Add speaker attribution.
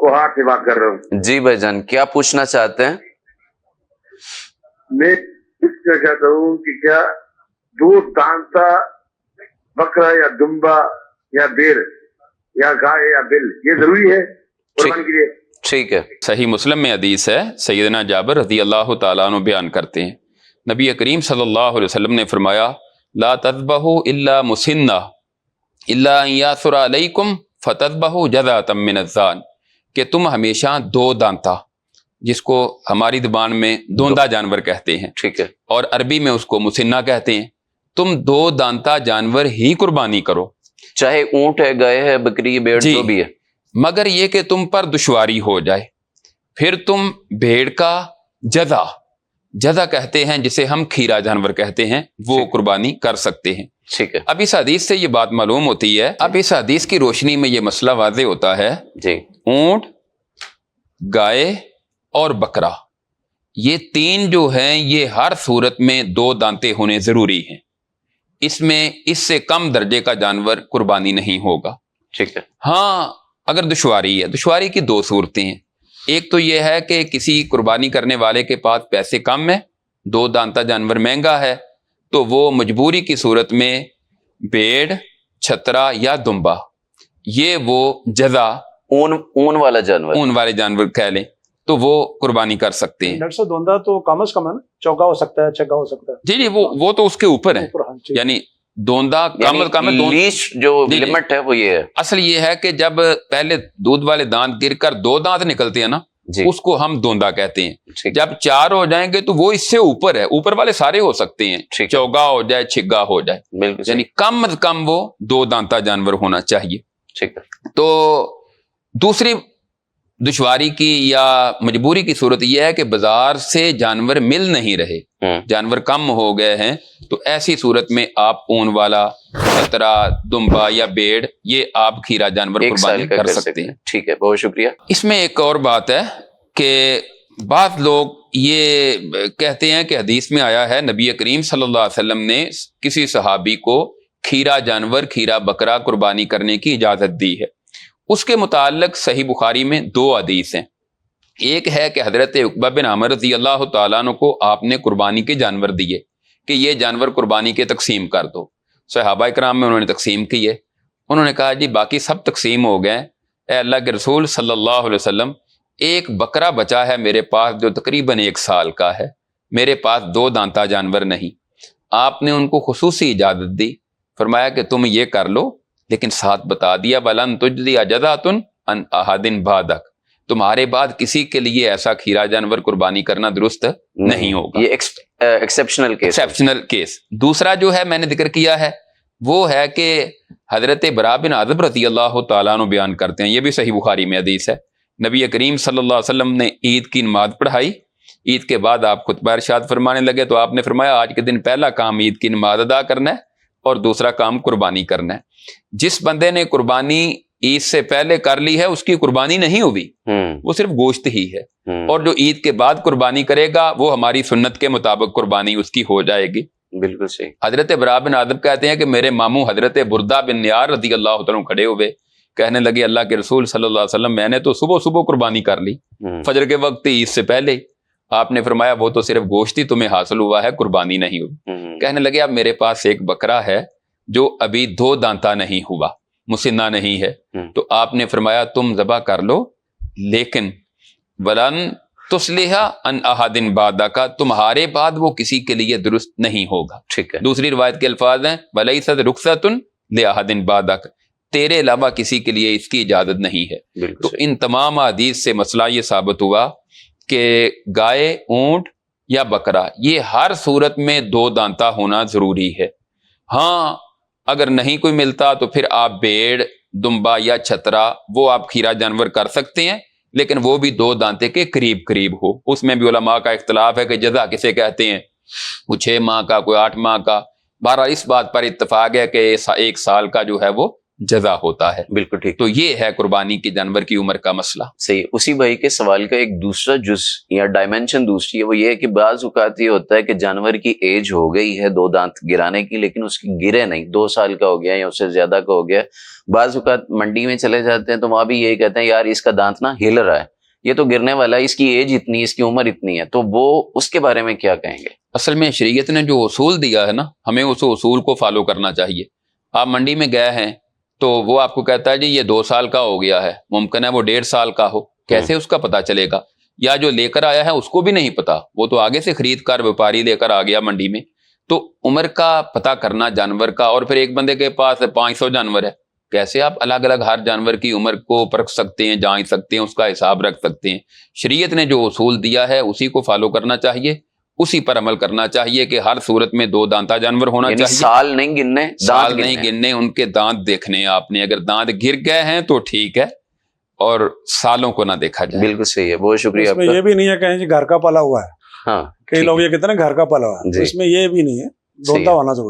Speaker 1: कोहार से बात कर रहा हूँ।
Speaker 2: जी भाईजान, क्या पूछना चाहते हैं?
Speaker 1: मैं पूछना चाहता हूँ कि क्या दूध दांता बकरा या दुम्बा या भेड़ या गाय या बिल ये जरूरी है कुर्बानी के लिए?
Speaker 2: ठीक है।
Speaker 3: सही मुस्लिम में हदीस है, सैयदना जाबिर रज़ी अल्लाह तआला अन्हु बयान करते हैं, नबी करीम सल्लल्लाहु अलैहि वसल्लम ने फरमाया, ला तज़बहू इल्ला मुसिन्ना इल्ला अन यासुरा अलैकुम फतज़बहू जज़अतम मिनज़्ज़ान, कि तुम हमेशा दो दांता, जिसको हमारी ज़बान में दोंदा जानवर कहते हैं,
Speaker 2: ठीक है,
Speaker 3: और अरबी में उसको मुसिन्ना कहते हैं, तुम दो दांता जानवर ही कुर्बानी करो,
Speaker 2: चाहे ऊंट है, गाय है, बकरी, भेड़,
Speaker 3: जी,
Speaker 2: जो भी है,
Speaker 3: मगर ये कि तुम पर दुश्वारी हो जाए, फिर तुम भेड़ का जज़ा कहते हैं, जिसे हम खीरा जानवर कहते हैं, वो कुर्बानी कर सकते हैं।
Speaker 2: ठीक है
Speaker 3: अब इस हदीस से ये बात मालूम होती है, अब इस हदीस की रोशनी में ये मसला वाज़े होता है,
Speaker 2: जी।
Speaker 3: ऊंट, गाय और बकरा, ये तीन जो हैं ये हर सूरत में दो दांते होने जरूरी हैं, इसमें इससे कम दर्जे का जानवर कुर्बानी नहीं होगा।
Speaker 2: ठीक है।
Speaker 3: हाँ, अगर दुश्वारी है, दुश्वारी की दो सूरतें हैं, एक तो यह है कि किसी कुर्बानी करने वाले के पास पैसे कम है, दो दांता जानवर महंगा है, तो वो मजबूरी की सूरत में भेड़, छतरा या दुम्बा, ये वो जजा
Speaker 2: ऊन वाला जानवर,
Speaker 3: ऊन वाले जानवर कह लें, तो वो कुर्बानी कर सकते हैं।
Speaker 4: डॉक्टर साहब दोंदा तो कम से कम है ना, चौका हो सकता है, छक्का हो सकता है।
Speaker 3: जी जी, वो तो उसके ऊपर है,
Speaker 4: ऊपर, हाँ, ठीक।
Speaker 3: यानी दोंदा कम है,
Speaker 2: लीश जो लिमिट है वो ये है।
Speaker 3: असल ये है कि जब पहले दूध वाले दांत गिरकर दो दांत निकलते हैं ना, उसको हम दोंदा कहते हैं। जब चार हो जाएंगे तो वो इससे ऊपर है, ऊपर वाले सारे हो सकते हैं, चौगा हो जाए, छिग्गा हो जाए, यानी कम से कम वो दो दांता जानवर होना चाहिए।
Speaker 2: ठीक है।
Speaker 3: तो दूसरी दुश्वारी की या मजबूरी की सूरत यह है कि बाजार से जानवर मिल नहीं रहे, जानवर कम हो गए हैं, तो ऐसी सूरत में आप ऊन वाला, छतरा, दुम्बा या भेड़, ये आप खीरा जानवर कुर्बानी कर सकते हैं।
Speaker 2: ठीक है, बहुत शुक्रिया।
Speaker 3: इसमें एक और बात है कि बात लोग ये कहते हैं कि हदीस में आया है, नबी करीम सल्लल्लाहु अलैहि वसल्लम ने किसी सहाबी को खीरा जानवर, खीरा बकरा कुर्बानी करने की इजाजत दी है। उसके मुताल्लिक सही बुखारी में दो हदीस हैं। एक है कि हजरत उक़बा बिन आमिर रज़ी अल्लाह तआला अन्हु को आपने कुर्बानी के जानवर दिए कि ये जानवर कुर्बानी के तकसीम कर दो। सहाबा इकराम में उन्होंने तकसीम किए, उन्होंने कहा जी बाकी सब तकसीम हो गए, ए अल्लाह के रसूल सल्लल्लाहु अलैहि वसल्लम, एक बकरा बचा है मेरे पास जो तकरीबन 1 साल का है, मेरे पास दो दांता जानवर नहीं। आपने उनको खुसूसी इजाजत दी, फरमाया कि तुम ये कर लो, लेकिन साथ बता दिया, वलन तुजज़िया जज़अतुन अन अहदिन बादक, तुम्हारे बाद किसी के लिए ऐसा खीरा जानवर कुर्बानी करना दुरुस्त नहीं होगा।
Speaker 2: ये एक्सेप्शनल केस। दूसरा जो है मैंने जिक्र किया है, वो है कि हजरत बरा बिन आज़िब रज़ी अल्लाह तआला अन्हु बयान करते हैं, ये भी सही बुखारी में हदीस है, नबी करीम सल्लल्लाहु अलैहि वसल्लम ने ईद की नमाज पढ़ाई, ईद के बाद आप खुतबा इरशाद फरमाने लगे, तो आपने फरमाया आज के दिन पहला काम ईद की नमाज अदा करना है और दूसरा काम कुर्बानी करना है। जिस बंदे ने कुर्बानी ईद से पहले कर ली है उसकी कुर्बानी नहीं हुई, वो सिर्फ गोश्त ही है, और जो ईद के बाद कुर्बानी करेगा वो हमारी सुन्नत के मुताबिक कुर्बानी उसकी हो जाएगी।
Speaker 3: बिल्कुल सही। हजरत बरा बिन आज़िब कहते हैं कि मेरे मामू हजरत बुरदा बिन नियार रज़ी अल्लाह तआला अन्हु खड़े हुए, कहने लगे अल्लाह के रसूल सल्लल्लाहु अलैहि वसल्लम, मैंने तो सुबह सुबह कुर्बानी कर ली, फजर के वक्त ईद से पहले। आपने फरमाया वो तो सिर्फ गोश्त ही तुम्हें हासिल हुआ है, कुर्बानी नहीं हुई। कहने लगे अब मेरे पास एक बकरा है जो अभी दो दांता नहीं हुआ, मुसिन्ना नहीं है, तो आपने फरमाया तुम ज़बह कर लो, लेकिन वलन तुस्लिहा अन अहदिन बादा का, तुम्हारे बाद वो किसी के लिए दुरुस्त नहीं होगा।
Speaker 2: ठीक है।
Speaker 3: दूसरी रिवायत के अल्फाज हैं वलैसत रुखसतुन ले अहदिन बादा का, तेरे अलावा किसी के लिए इसकी इजाजत नहीं है। तो इन तमाम हदीस से मसला ये साबित हुआ कि गाय, ऊंट या बकरा, ये हर सूरत में दो दांता होना जरूरी है। हाँ, अगर नहीं कोई मिलता तो फिर आप भेड़, दुम्बा या छतरा, वो आप खीरा जानवर कर सकते हैं, लेकिन वो भी दो दांते के करीब करीब हो। उसमें भी उलमा का इख्तलाफ है कि जज़ा किसे कहते हैं, वो 6 माह का, कोई 8 माह का। बहरहाल इस बात पर इत्तफाक है कि 1 साल का जो है वो
Speaker 2: जजा होता है।
Speaker 3: बिल्कुल ठीक।
Speaker 2: तो ये है कुर्बानी के जानवर की उम्र का मसला।
Speaker 3: सही। उसी भाई के सवाल का एक दूसरा जुज या डायमेंशन दूसरी है, वो ये है कि बाज औकात ये होता है कि जानवर की एज हो गई है 2 दांत गिराने की, लेकिन उसकी गिरे नहीं, 2 साल का हो गया या उससे ज्यादा का हो गया। बाज औकात मंडी में चले जाते हैं तो वहां भी यही कहते हैं यार इसका दांत ना हिल रहा है, ये तो गिरने वाला है, इसकी एज इतनी, इसकी उम्र इतनी है, तो वो उसके बारे में क्या कहेंगे?
Speaker 2: असल में शरीयत ने जो उसूल दिया है ना, हमें उस उसूल को फॉलो करना चाहिए। आप मंडी में गए हैं तो वो आपको कहता है जी ये 2 साल का हो गया है, मुमकिन है वो 1.5 साल का हो, कैसे उसका पता चलेगा? या जो लेकर आया है उसको भी नहीं पता, वो तो आगे से खरीद कर व्यापारी लेकर आ गया मंडी में। तो उम्र का पता करना जानवर का, और फिर एक बंदे के पास 500 जानवर है, कैसे आप अलग अलग हर जानवर की उम्र को परख सकते हैं, जांच सकते हैं, उसका हिसाब रख सकते हैं? शरीयत ने जो उसूल दिया है उसी को फॉलो करना चाहिए, उसी पर अमल करना चाहिए कि हर सूरत में 2 दांता जानवर होना चाहिए।
Speaker 3: साल नहीं गिनने,
Speaker 2: साल नहीं गिनने, उनके दांत देखने आपने, अगर दांत गिर गए हैं तो ठीक है, और सालों को ना देखा जाए।
Speaker 3: बिल्कुल सही है, बहुत शुक्रिया
Speaker 4: इसमें
Speaker 3: आपका।
Speaker 4: ये भी नहीं है कहीं जी घर का पला हुआ है,
Speaker 3: हाँ,
Speaker 4: कई लोग ये कहते हैं ना घर का पला हुआ है, तो इसमें ये भी नहीं है, दोनता होना जरूरी है।